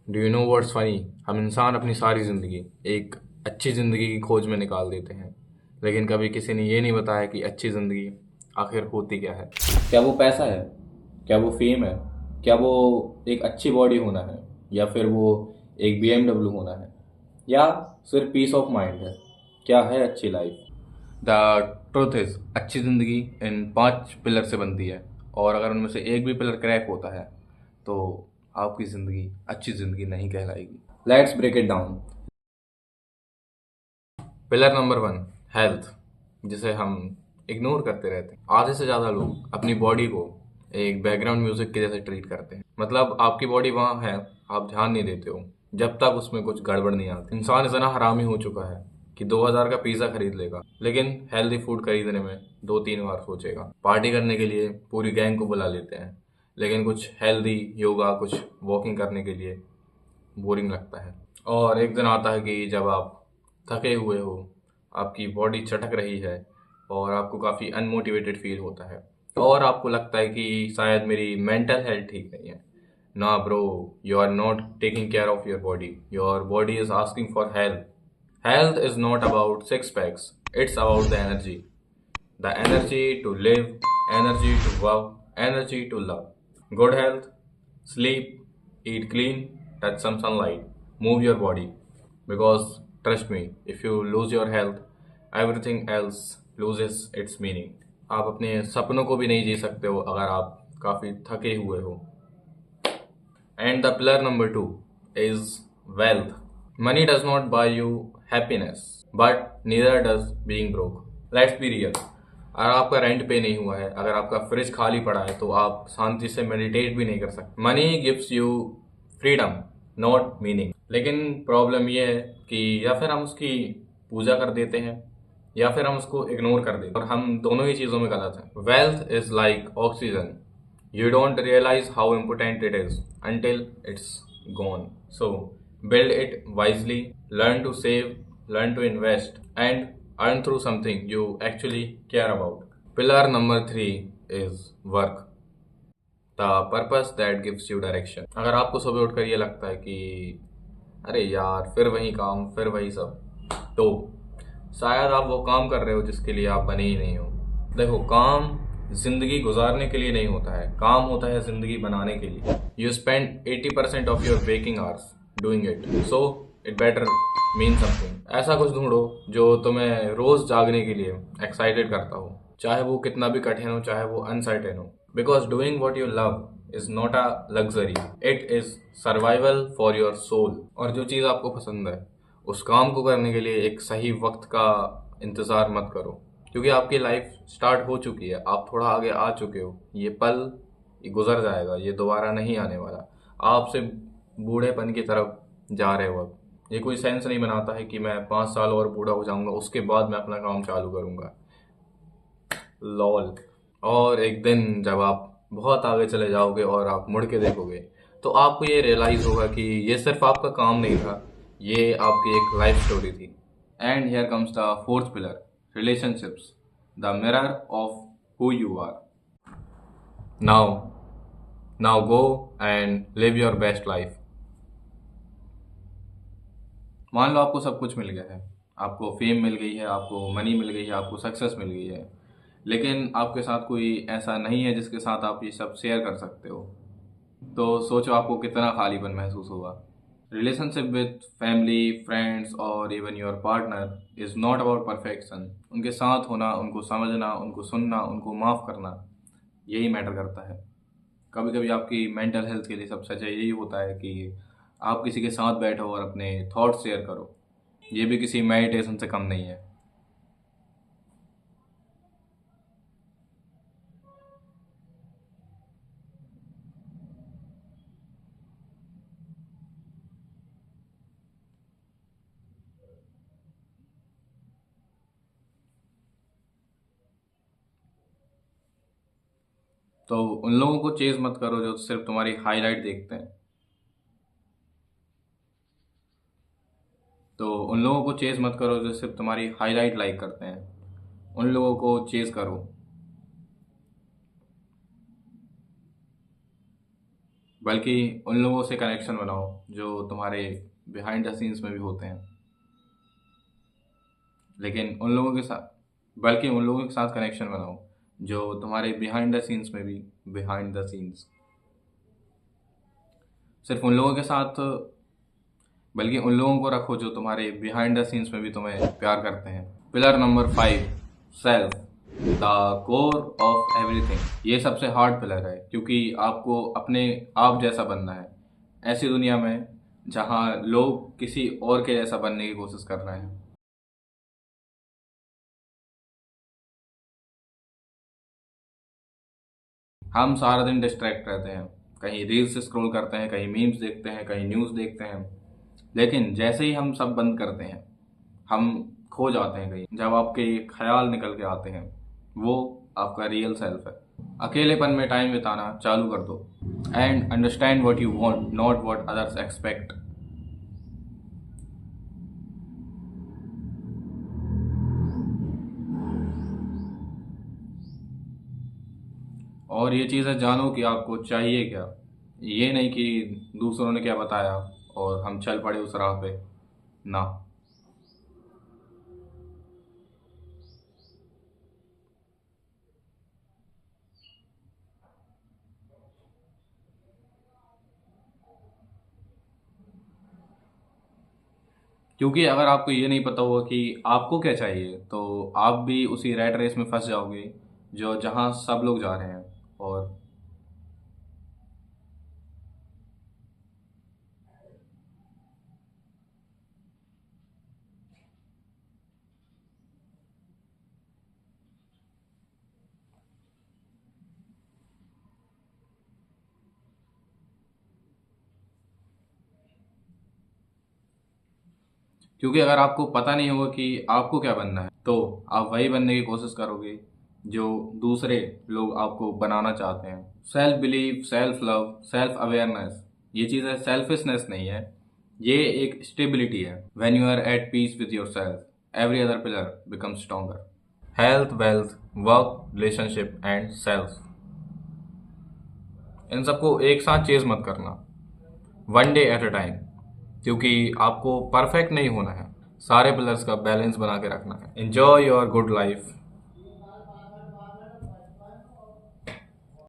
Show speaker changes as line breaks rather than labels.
Do you know what's funny? हम इंसान अपनी सारी ज़िंदगी एक अच्छी ज़िंदगी की खोज में निकाल देते हैं, लेकिन कभी किसी ने ये नहीं बताया कि अच्छी ज़िंदगी आखिर होती क्या है। क्या वो पैसा है? क्या वो फेम है? क्या वो एक अच्छी बॉडी होना है? या फिर वो एक BMW होना है? या सिर्फ पीस ऑफ माइंड है? क्या है अच्छी लाइफ? द ट्रुथ इज, अच्छी ज़िंदगी इन 5 पिलर से बनती है, और अगर उनमें से एक भी पिलर क्रैक होता है तो आपकी ज़िंदगी अच्छी ज़िंदगी नहीं कहलाएगी। Let's break it down. Pillar number 1, health, जिसे हम इग्नोर करते रहते हैं। आधे से ज़्यादा लोग अपनी बॉडी को एक बैकग्राउंड म्यूजिक के जैसे ट्रीट करते हैं। मतलब आपकी बॉडी वहाँ है, आप ध्यान नहीं देते हो जब तक उसमें कुछ गड़बड़ नहीं आती। इंसान इतना हरामी हो चुका है कि 2000 का पिज़्ज़ा खरीद लेगा, लेकिन हेल्दी फूड खरीदने में 2-3 बार सोचेगा। पार्टी करने के लिए पूरी गैंग को बुला लेते हैं, लेकिन कुछ हेल्दी योगा, कुछ वॉकिंग करने के लिए बोरिंग लगता है। और एक दिन आता है कि जब आप थके हुए हो, आपकी बॉडी चटक रही है और आपको काफ़ी अनमोटिवेटेड फील होता है, और आपको लगता है कि शायद मेरी मेंटल हेल्थ ठीक नहीं है। ना bro, you are not taking care of your body is asking for help. Health is not about six packs, it's about the energy to live, energy to work, energy to love. Good health, sleep, eat clean, touch some sunlight, move your body. Because trust me, if you lose your health, everything else loses its meaning. आप अपने सपनों को भी नहीं जी सकते हो अगर आप काफ़ी थके हुए हो। And the pillar number 2 is wealth. Money does not buy you happiness, but neither does being broke. Let's be real. अगर आपका रेंट पे नहीं हुआ है, अगर आपका फ्रिज खाली पड़ा है, तो आप शांति से मेडिटेट भी नहीं कर सकते। Money gives you freedom, not meaning. लेकिन प्रॉब्लम ये है कि या फिर हम उसकी पूजा कर देते हैं या फिर हम उसको इग्नोर कर देते हैं, और हम दोनों ही चीज़ों में गलत हैं। Wealth is like oxygen, you don't realize how important it is until it's gone. So, build it wisely, learn to save, learn to invest, and earn through something you actually care about. Pillar number 3 is work, the purpose that gives you direction. अगर आपको सुबह उठकर ये लगता है कि अरे यार फिर वही काम, फिर वही सब, तो शायद आप वो काम कर रहे हो जिसके लिए आप बने ही नहीं हो। देखो, काम जिंदगी गुजारने के लिए नहीं होता है, काम होता है जिंदगी बनाने के लिए। You spend 80% of your waking hours doing it, so it better mean something. ऐसा कुछ ढूंढो जो तुम्हें रोज जागने के लिए एक्साइटेड करता हो, चाहे वो कितना भी कठिन हो, चाहे वो अनसर्टेन हो। Because doing what you love is not a luxury, it is survival for your soul. और जो चीज़ आपको पसंद है, उस काम को करने के लिए एक सही वक्त का इंतज़ार मत करो, क्योंकि आपकी लाइफ स्टार्ट हो चुकी है, आप थोड़ा आगे आ चुके हो। ये पल ये गुजर जाएगा, ये दोबारा नहीं आने वाला। आप सिर्फ बूढ़ेपन की तरफ जा रहे हो। अब ये कोई सेंस नहीं बनाता है कि मैं 5 साल और बूढ़ा हो जाऊंगा, उसके बाद मैं अपना काम चालू करूंगा। लॉल। और एक दिन जब आप बहुत आगे चले जाओगे और आप मुड़ के देखोगे, तो आपको ये रियलाइज होगा कि ये सिर्फ आपका काम नहीं था, ये आपकी एक लाइफ स्टोरी थी। And here comes the fourth pillar, relationships, the mirror of who you are. Now now go and live your best life. मान लो आपको सब कुछ मिल गया है, आपको फेम मिल गई है, आपको मनी मिल गई है, आपको सक्सेस मिल गई है, लेकिन आपके साथ कोई ऐसा नहीं है जिसके साथ आप ये सब शेयर कर सकते हो। तो सोचो आपको कितना खालीपन महसूस होगा। रिलेशनशिप विद फैमिली, फ्रेंड्स और even your partner is not about perfection. उनके साथ होना, उनको समझना, उनको सुनना, उनको माफ़ करना, यही मैटर करता है। कभी कभी आपकी मेंटल हेल्थ के लिए सबसे अच्छा यही होता है कि आप किसी के साथ बैठो और अपने थॉट्स शेयर करो। ये भी किसी मेडिटेशन से कम नहीं है। तो उन लोगों को चेज मत करो जो सिर्फ तुम्हारी हाईलाइट देखते हैं। तो उन लोगों को चेज मत करो जो सिर्फ तुम्हारी हाईलाइट लाइक करते हैं। उन लोगों को चेज करो बल्कि उन लोगों से कनेक्शन बनाओ जो तुम्हारे बिहाइंड द सीन्स में भी होते हैं। लेकिन उन लोगों के साथ बल्कि उन लोगों के साथ कनेक्शन बनाओ जो तुम्हारे बिहाइंड द सीन्स में भी बिहाइंड द सीन्स सिर्फ उन लोगों के साथ बल्कि उन लोगों को रखो जो तुम्हारे बिहाइंड द सीन्स में भी तुम्हें प्यार करते हैं। Pillar number 5, self, the core of everything. ये सबसे हार्ड पिलर है क्योंकि आपको अपने आप जैसा बनना है ऐसी दुनिया में जहाँ लोग किसी और के जैसा बनने की कोशिश कर रहे हैं। हम सारा दिन डिस्ट्रैक्ट रहते हैं, कहीं रील्स स्क्रॉल करते हैं, कहीं मीम्स देखते हैं, कहीं न्यूज़ देखते हैं। लेकिन जैसे ही हम सब बंद करते हैं हम खो जाते हैं कहीं। जब आपके ख्याल निकल के आते हैं वो आपका रियल सेल्फ है। अकेलेपन में टाइम बिताना चालू कर दो and understand what you want, not what others expect. और ये चीज़ें जानो कि आपको चाहिए क्या। ये नहीं कि दूसरों ने क्या बताया और हम चल पड़े उस राह पे। ना। क्योंकि अगर आपको ये नहीं पता होगा कि आपको क्या चाहिए तो आप भी उसी रैट रेस में फंस जाओगे जो जहाँ सब लोग जा रहे हैं। और क्योंकि अगर आपको पता नहीं होगा कि आपको क्या बनना है तो आप वही बनने की कोशिश करोगे जो दूसरे लोग आपको बनाना चाहते हैं। Self believe, self love, self awareness, ये चीज़ें सेल्फिशनेस नहीं है, ये एक स्टेबिलिटी है। When you are at peace with yourself every other pillar become stronger. Health, wealth, work, relationship and self, इन सबको एक साथ चेज मत करना, one day at a time. क्योंकि आपको परफेक्ट नहीं होना है, सारे पिलर्स का बैलेंस बना के रखना है। Enjoy your good life.